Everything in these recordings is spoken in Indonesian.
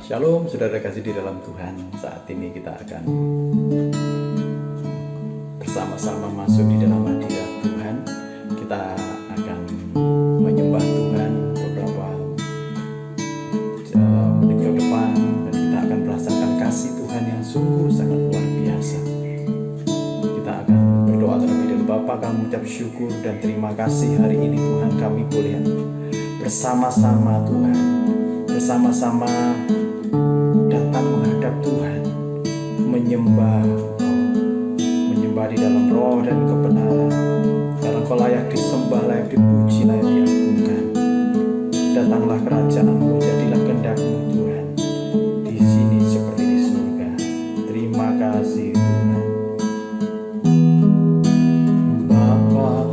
Shalom, saudara kasih di dalam Tuhan. Saat ini kita akan bersama-sama masuk di dalam hadirat Tuhan. Kita akan menyembah Tuhan beberapa menit ke depan, dan kita akan merasakan kasih Tuhan yang sungguh sangat luar biasa. Kita akan berdoa terlebih dahulu. Bapa, kami mengucap syukur dan terima kasih hari ini Tuhan, kami boleh bersama-sama Tuhan, bersama-sama datang menghadap Tuhan, menyembah di dalam roh dan kebenaran. Karena Engkau layak disembah, layak dipuji, layak diagungkan. Datanglah kerajaan-Mu, jadilah kehendak-Mu Tuhan, di sini seperti di surga. Terima kasih Tuhan. Bapa,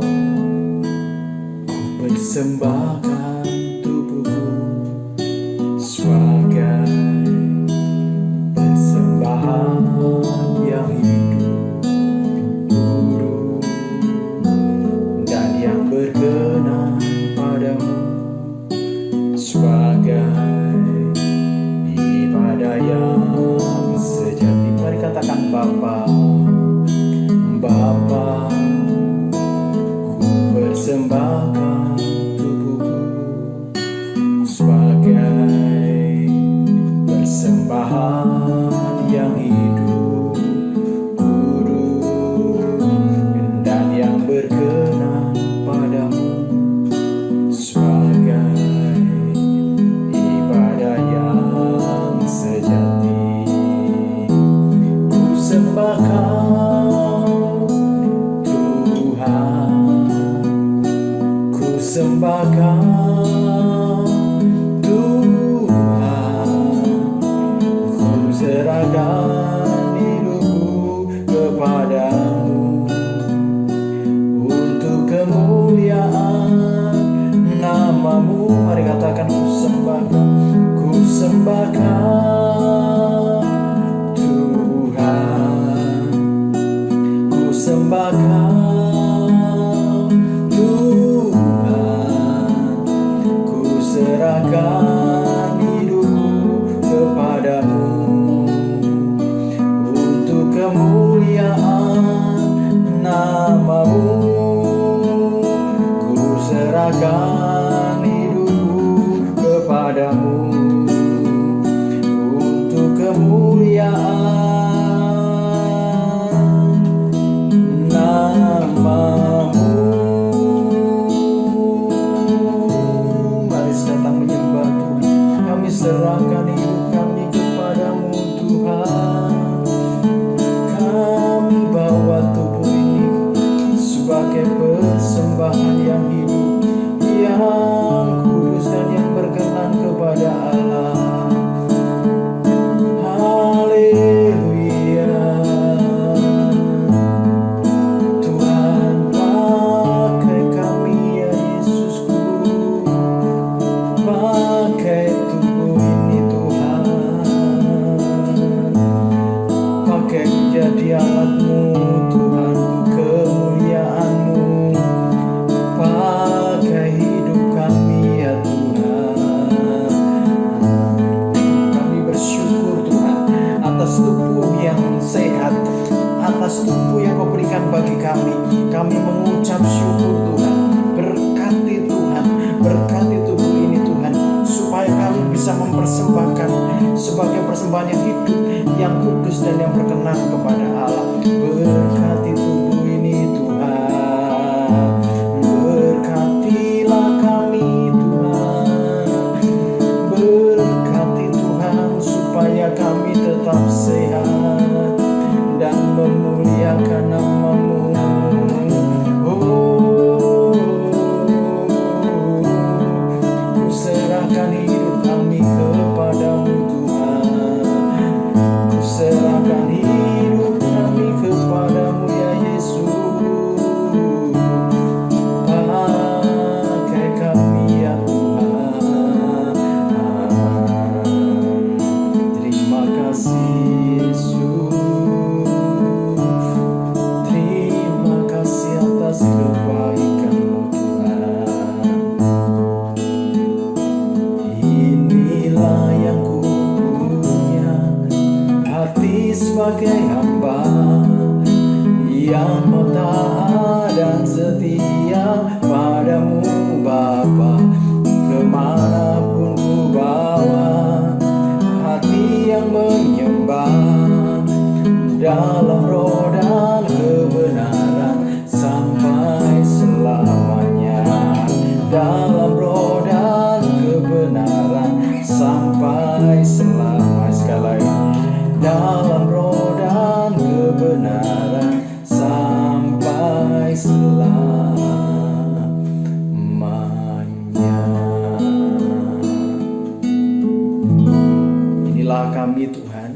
ku persembahkan tubuhku sebagai persembahan yang hidup, kudus, dan yang berkenan padamu, sebagai ibadah yang sejati. Mari katakan Bapa, Bapa, ku persembahkan tubuhku sebagai persembahan yang hidup, kudus, dan yang berkenan padamu, sebagai ibadah yang sejati. Ku sembah Kau Tuhan, ku sembah Kau Tuhan, ku serahkan hidupku kepadamu untuk kemuliaan nama-Mu. Mari katakan, ku sembah Kau, ku sembah Kau Tuhan, ku sembah Kau Tuhan, ku serahkan hidupku kepadamu untuk kemuliaan nama-Mu. Ku serahkan hidupku kepadamu untuk kemuliaan nama-Mu. Mari datang menyembah Tuhan. Kami serahkan hidup kami kepadamu Tuhan. Kami bawa tubuh ini sebagai persembahan yang hidup, yang kudus, dan yang berkenan kepada Allah. Haleluya. Tuhan, pakai kami ya Yesusku, pakai tubuh ini Tuhan, pakai menjadi alat-Mu Tuhan, untuk kemuliaan-Mu. Pakai hidup kami ya Tuhan. Kami bersyukur Tuhan atas tubuh yang sehat, atas tubuh yang Kau berikan bagi kami. Kami mengucap syukur Tuhan. Berkati Tuhan, berkati tubuh ini Tuhan, supaya kami bisa mempersembahkan sebagai persembahan yang hidup, yang kudus, dan yang berkenan kepada Allah. Berkati tubuh ini Tuhan, berkatilah kami Tuhan, berkati Tuhan supaya kami tetap sehat dan memuliakan nama-Mu. Ku serahkan hidup kami kepadamu Tuhan, ku serahkan hidup kami kepada Inilah kami Tuhan,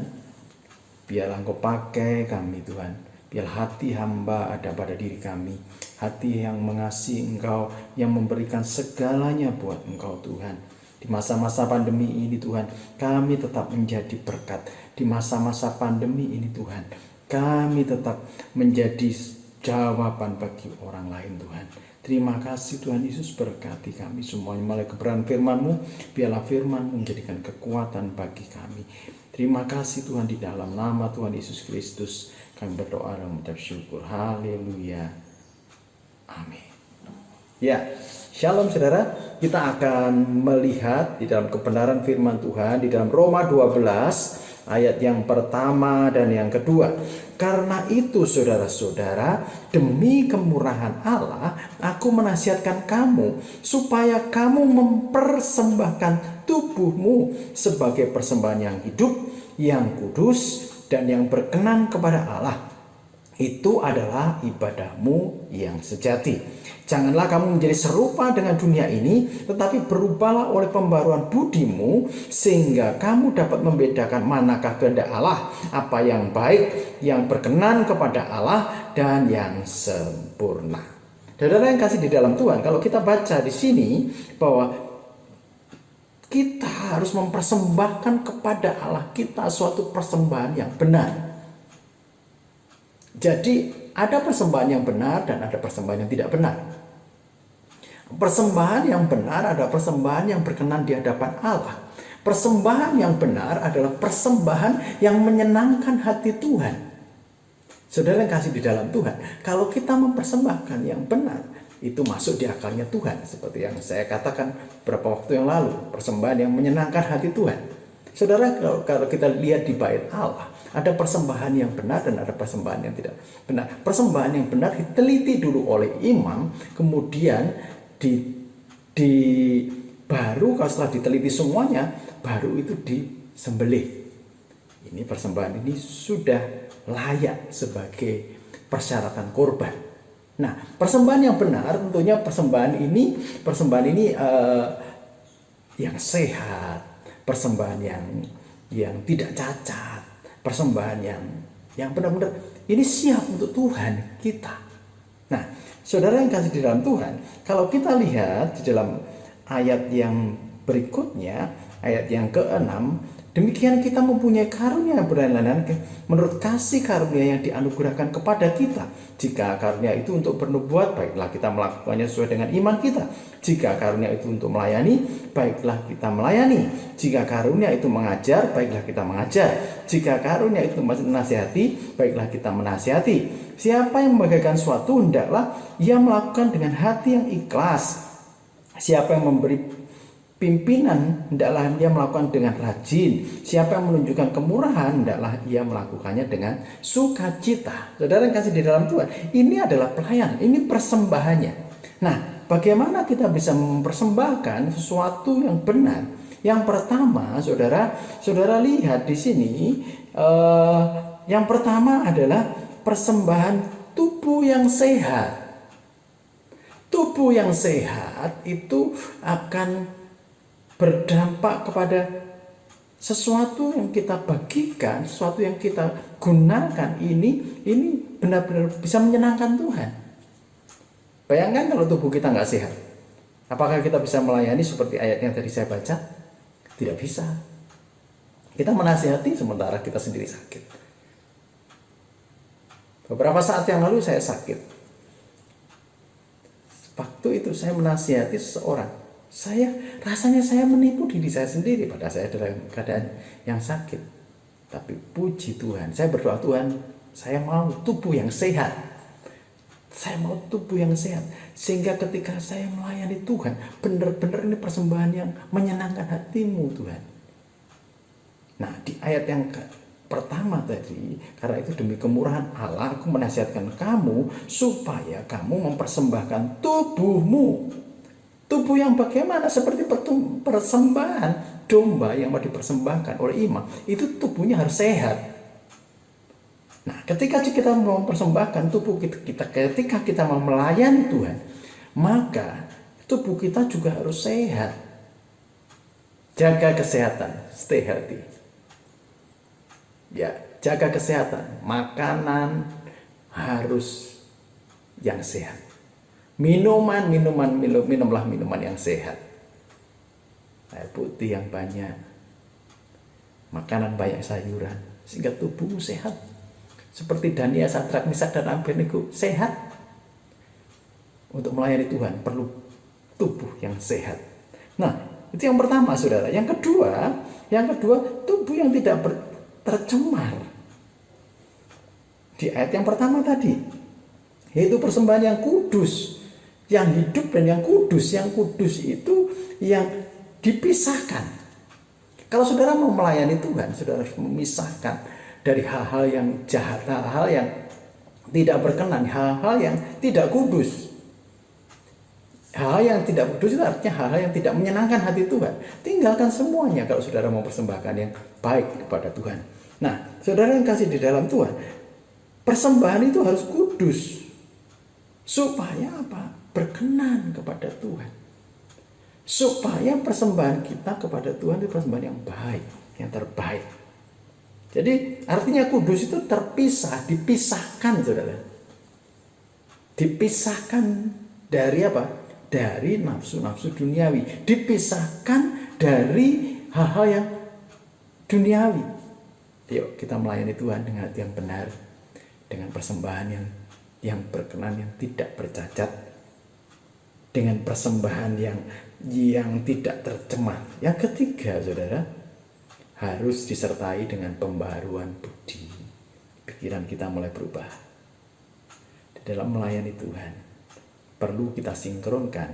biarlah Engkau pakai kami Tuhan. Biar hati hamba ada pada diri kami, hati yang mengasihi Engkau, yang memberikan segalanya buat Engkau Tuhan. Di masa-masa pandemi ini Tuhan, kami tetap menjadi berkat. Di masa-masa pandemi ini Tuhan, kami tetap menjadi jawaban bagi orang lain Tuhan. Terima kasih Tuhan Yesus, berkati kami semuanya. Mulai kebenaran firman-Mu, biarlah firman-Mu menjadikan kekuatan bagi kami. Terima kasih Tuhan, di dalam nama Tuhan Yesus Kristus kami berdoa dan mengucap syukur. Haleluya. Amin. Ya, shalom saudara. Kita akan melihat di dalam kebenaran firman Tuhan di dalam Roma 12 ayat yang pertama dan yang kedua. Karena itu saudara-saudara, demi kemurahan Allah, aku menasihatkan kamu supaya kamu mempersembahkan tubuhmu sebagai persembahan yang hidup, yang kudus, dan yang berkenan kepada Allah. Itu adalah ibadahmu yang sejati. Janganlah kamu menjadi serupa dengan dunia ini, tetapi berubahlah oleh pembaruan budimu, sehingga kamu dapat membedakan manakah kehendak Allah, apa yang baik, yang berkenan kepada Allah, dan yang sempurna. Saudara yang kasih di dalam Tuhan, kalau kita baca di sini bahwa kita harus mempersembahkan kepada Allah kita suatu persembahan yang benar. Jadi ada persembahan yang benar dan ada persembahan yang tidak benar. Persembahan yang benar adalah persembahan yang berkenan di hadapan Allah. Persembahan yang benar adalah persembahan yang menyenangkan hati Tuhan. Saudara yang kasih di dalam Tuhan, kalau kita mempersembahkan yang benar, itu masuk di akalnya Tuhan. Seperti yang saya katakan beberapa waktu yang lalu, persembahan yang menyenangkan hati Tuhan. Saudara, kalau kita lihat di bait Allah, ada persembahan yang benar dan ada persembahan yang tidak benar. Persembahan yang benar diteliti dulu oleh imam, kemudian baru kalau setelah diteliti semuanya, baru itu disembelih. Ini persembahan ini sudah layak sebagai persyaratan korban. Nah, persembahan yang benar tentunya persembahan ini yang sehat, persembahan yang tidak cacat, persembahan yang benar-benar ini siap untuk Tuhan kita. Nah, saudara yang kasih di dalam Tuhan, kalau kita lihat di dalam ayat yang berikutnya, ayat yang ke-6, demikian kita mempunyai karunia yang berlain-lainan menurut kasih karunia yang dianugerahkan kepada kita. Jika karunia itu untuk bernubuat, baiklah kita melakukannya sesuai dengan iman kita. Jika karunia itu untuk melayani, baiklah kita melayani. Jika karunia itu mengajar, baiklah kita mengajar. Jika karunia itu menasihati, baiklah kita menasihati. Siapa yang membagikan suatu, hendaklah ia melakukan dengan hati yang ikhlas. Siapa yang memberi pimpinan, hendaklah ia melakukan dengan rajin. Siapa yang menunjukkan kemurahan, hendaklah ia melakukannya dengan sukacita. Saudara yang kasih di dalam Tuhan, ini adalah pelayanan, ini persembahannya. Nah, bagaimana kita bisa mempersembahkan sesuatu yang benar? Yang pertama, saudara lihat di sini, yang pertama adalah persembahan tubuh yang sehat. Tubuh yang sehat itu akan berdampak kepada sesuatu yang kita bagikan, sesuatu yang kita gunakan ini benar-benar bisa menyenangkan Tuhan. Bayangkan kalau tubuh kita nggak sehat, apakah kita bisa melayani seperti ayat yang tadi saya baca? Tidak bisa. Kita menasihati sementara kita sendiri sakit. Beberapa saat yang lalu saya sakit. Waktu itu saya menasihati seseorang. Rasanya saya menipu diri saya sendiri pada saya dalam keadaan yang sakit. Tapi puji Tuhan, saya berdoa, Tuhan, saya mau tubuh yang sehat. Saya mau tubuh yang sehat. Sehingga ketika saya melayani Tuhan, benar-benar ini persembahan yang menyenangkan hatimu Tuhan. Nah, di ayat yang pertama tadi, karena itu demi kemurahan Allah, aku menasihatkan kamu supaya kamu mempersembahkan tubuhmu. Tubuh yang bagaimana? Seperti persembahan domba yang mau dipersembahkan oleh imam. Itu tubuhnya harus sehat. Nah, ketika kita mau mempersembahkan tubuh kita, ketika kita mau melayani Tuhan, maka tubuh kita juga harus sehat. Jaga kesehatan, stay healthy. Ya, jaga kesehatan. Makanan harus yang sehat. Minumlah minuman yang sehat. Air putih yang banyak. Makanan banyak sayuran sehingga tubuhmu sehat. Seperti Daniel, Sadrak, Meshak dan Abednego sehat. Untuk melayani Tuhan perlu tubuh yang sehat. Nah, itu yang pertama, saudara. Yang kedua, tubuh yang tidak tercemar. Di ayat yang pertama tadi, yaitu persembahan yang kudus, yang hidup dan yang kudus. Yang kudus itu yang dipisahkan. Kalau saudara mau melayani Tuhan, saudara harus memisahkan dari hal-hal yang jahat, hal-hal yang tidak berkenan, hal-hal yang tidak kudus. Hal yang tidak kudus itu artinya hal-hal yang tidak menyenangkan hati Tuhan. Tinggalkan semuanya kalau saudara mau persembahkan yang baik kepada Tuhan. Nah, saudara yang kasih di dalam Tuhan, persembahan itu harus kudus. Supaya apa? Berkenan kepada Tuhan. Supaya persembahan kita kepada Tuhan itu persembahan yang baik, yang terbaik. Jadi artinya kudus itu terpisah, dipisahkan, saudara. Dipisahkan dari apa? Dari nafsu-nafsu duniawi. Dipisahkan dari hal-hal yang duniawi. Yuk kita melayani Tuhan dengan hati yang benar, dengan persembahan yang berkenan, yang tidak bercacat, dengan persembahan yang tidak tercemar. Yang ketiga, saudara, harus disertai dengan pembaharuan budi. Pikiran kita mulai berubah. Di dalam melayani Tuhan, perlu kita sinkronkan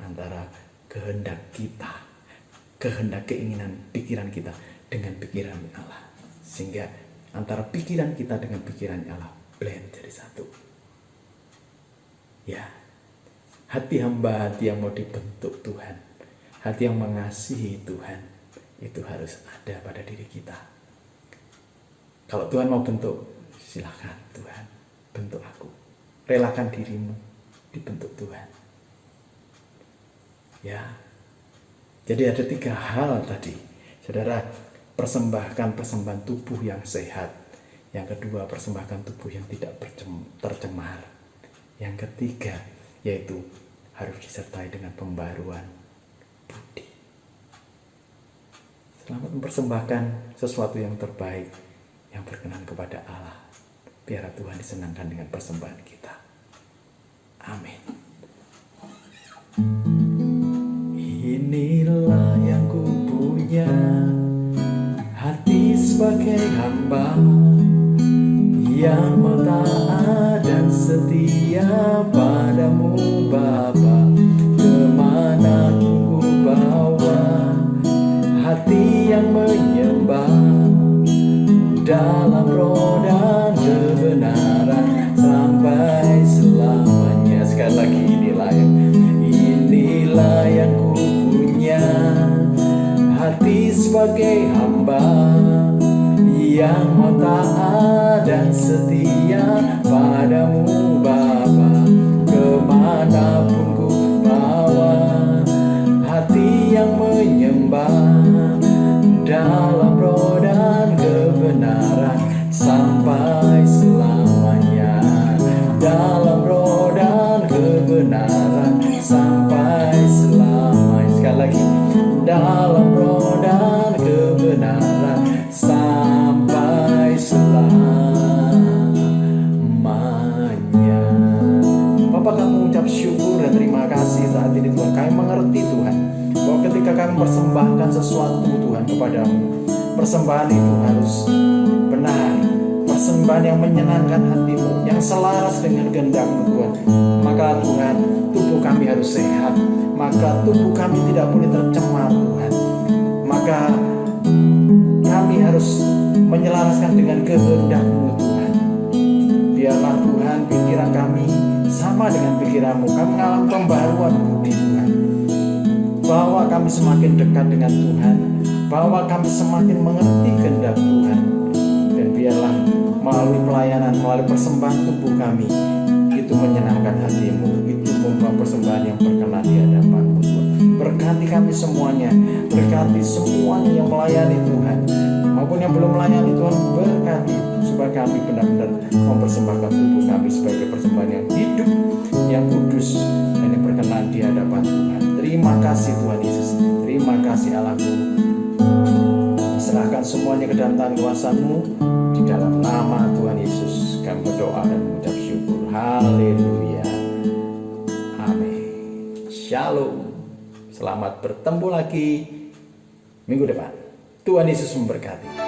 antara kehendak kita, kehendak keinginan pikiran kita dengan pikiran Allah. Sehingga antara pikiran kita dengan pikiran Allah blend jadi satu. Ya, hati hamba, hati yang mau dibentuk Tuhan, hati yang mengasihi Tuhan, itu harus ada pada diri kita. Kalau Tuhan mau bentuk, silakan Tuhan, bentuk aku. Relakan dirimu dibentuk Tuhan. Ya. Jadi ada 3 hal tadi. Saudara, persembahkan persembahan tubuh yang sehat. Yang kedua, persembahkan tubuh yang tidak tercemar. Yang ketiga, yaitu harus disertai dengan pembaruan budi. Selamat mempersembahkan sesuatu yang terbaik, yang berkenan kepada Allah. Biar Tuhan disenangkan dengan persembahan kita. Amin. Inilah yang kupunya, hati sebagai hamba, yang mau taat dan setia padamu Bapa. Kemana ku bawa hati yang menyembah dalam roh dan kebenaran sampai selamanya. Sekali lagi, inilah yang ku punya, hati sebagai hamba, yang mau taat dan setia padamu Bapa. Kemanapun ku bawa hati yang menyembah dalam roh dan kebenaran sampai selamanya. Dalam roh dan kebenaran sampai selamanya. Sekali lagi, dalam roh dan kebenaran sampai selamanya. Bapak, kami mengucap syukur dan terima kasih saat ini Tuhan. Kami mengerti Tuhan, bahwa ketika kami persembahkan sesuatu Tuhan kepadamu, persembahan itu harus benar, persembahan yang menyenangkan hatimu, yang selaras dengan kehendak-Mu Tuhan. Maka Tuhan, tubuh kami harus sehat, maka tubuh kami tidak boleh tercemar Tuhan. Maka kami harus menyelaraskan dengan kehendak-Mu Tuhan. Biarlah Tuhan pikiran kami sama dengan pikiran-Mu. Kami mengalami pembaruan budi Tuhan, bahwa kami semakin dekat dengan Tuhan, bahwa kami semakin mengerti kehendak Tuhan. Dan biarlah melalui pelayanan, melalui persembahan tubuh kami, itu menyenangkan hatimu, itu membawa persembahan yang berkenan di hadapan-Mu Tuhan. Berkati kami semuanya, berkati semuanya yang melayani Tuhan maupun yang belum melayani Tuhan. Berkati supaya kami benar-benar mempersembahkan tubuh kami sebagai persembahan yang hidup, yang kudus, dan yang berkenan di hadapan Tuhan. Terima kasih Tuhan Yesus, terima kasih Allahku. Serahkan semuanya ke dalam tangan kuasa-Mu. Di dalam nama Tuhan Yesus kami berdoa dan mengucap syukur. Haleluya. Amin. Shalom. Selamat bertemu lagi minggu depan. Tuhan Yesus memberkati.